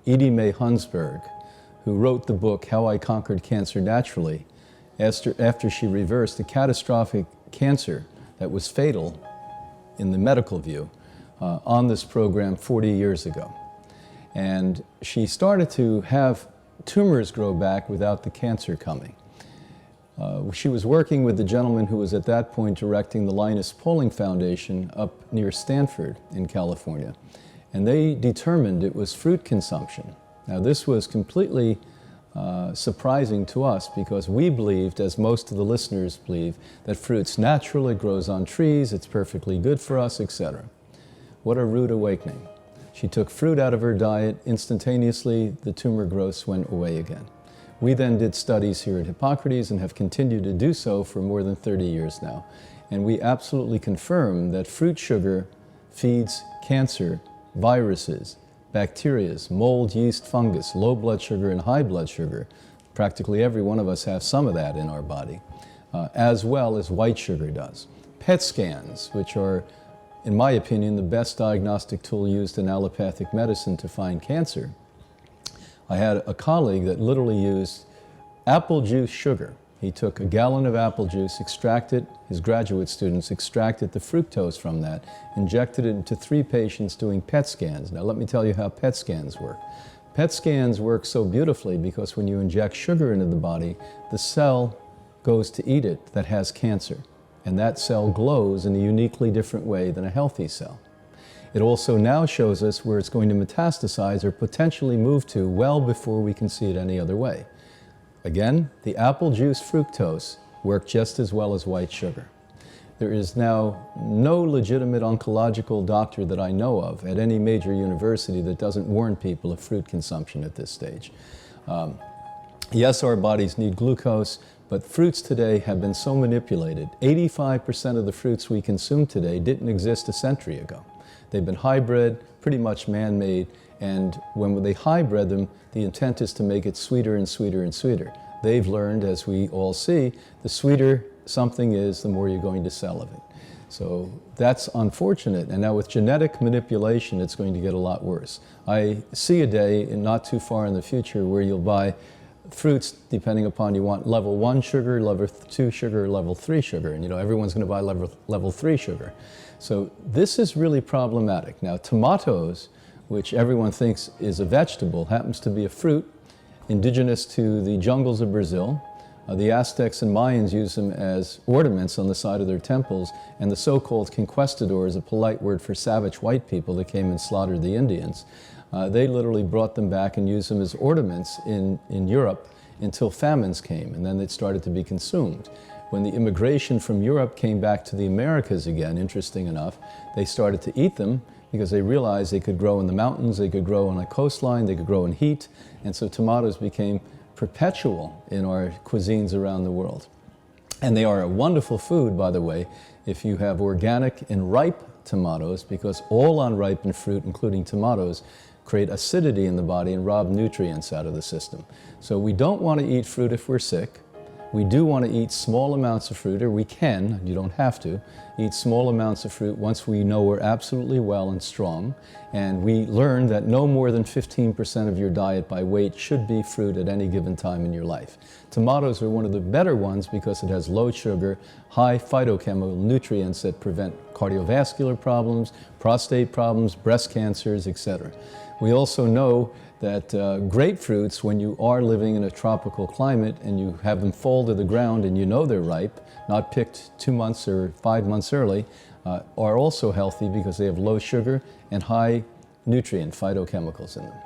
Edie Mae Hunsberg, who wrote the book How I Conquered Cancer Naturally, after she reversed a catastrophic cancer that was fatal in the medical view on this program 40 years ago. And she started to have tumors grow back without the cancer coming. She was working with the gentleman who was at that point directing the Linus Pauling Foundation up near Stanford in California. And they determined it was fruit consumption. Now this was completely surprising to us because we believed, as most of the listeners believe, that fruit's natural, it grows on trees, it's perfectly good for us, etc. What a rude awakening. She took fruit out of her diet, instantaneously the tumor growths went away again. We then did studies here at Hippocrates and have continued to do so for more than 30 years now. And we absolutely confirm that fruit sugar feeds cancer, viruses, bacteria, mold, yeast, fungus, low blood sugar and high blood sugar. Practically every one of us have some of that in our body, as well as white sugar does. PET scans, which are, in my opinion, the best diagnostic tool used in allopathic medicine to find cancer. I had a colleague that literally used apple juice sugar. He took a gallon of apple juice, extracted, his graduate students extracted the fructose from that, injected it into 3 patients doing PET scans. Now let me tell you how PET scans work. PET scans work so beautifully because when you inject sugar into the body, the cell goes to eat it that has cancer. And that cell glows in a uniquely different way than a healthy cell. It also now shows us where it's going to metastasize or potentially move to well before we can see it any other way. Again, the apple juice fructose worked just as well as white sugar. There is now no legitimate oncological doctor that I know of at any major university that doesn't warn people of fruit consumption at this stage. Yes, our bodies need glucose, but fruits today have been so manipulated. 85% of the fruits we consume today didn't exist a century ago. They've been hybrid, pretty much man-made, and when they hybrid them, the intent is to make it sweeter and sweeter and sweeter. They've learned, as we all see, the sweeter something is, the more you're going to sell of it. So that's unfortunate, and now with genetic manipulation, it's going to get a lot worse. I see a day, not too far in the future, where you'll buy fruits depending upon you want level 1 sugar, level 2 sugar, level 3 sugar, and everyone's going to buy level 3 sugar. So this is really problematic. Now tomatoes, which everyone thinks is a vegetable, happens to be a fruit indigenous to the jungles of Brazil. The Aztecs and Mayans use them as ornaments on the side of their temples, and the so-called conquistadors, a polite word for savage white people that came and slaughtered the Indians, they literally brought them back and used them as ornaments in Europe until famines came, and then it started to be consumed. When the immigration from Europe came back to the Americas again, interesting enough, they started to eat them because they realized they could grow in the mountains, they could grow on a coastline, they could grow in heat, and so tomatoes became perpetual in our cuisines around the world. And they are a wonderful food, by the way, if you have organic and ripe tomatoes, because all unripened fruit, including tomatoes, create acidity in the body and rob nutrients out of the system. So we don't want to eat fruit if we're sick. We do want to eat small amounts of fruit, or we can, you don't have to, eat small amounts of fruit once we know we're absolutely well and strong. And we learned that no more than 15% of your diet by weight should be fruit at any given time in your life. Tomatoes are one of the better ones because it has low sugar, high phytochemical nutrients that prevent cardiovascular problems, prostate problems, breast cancers, etc. We also know that grapefruits, when you are living in a tropical climate and you have them fall to the ground and you know they're ripe, not picked 2 months or 5 months early, are also healthy because they have low sugar and high nutrient phytochemicals in them.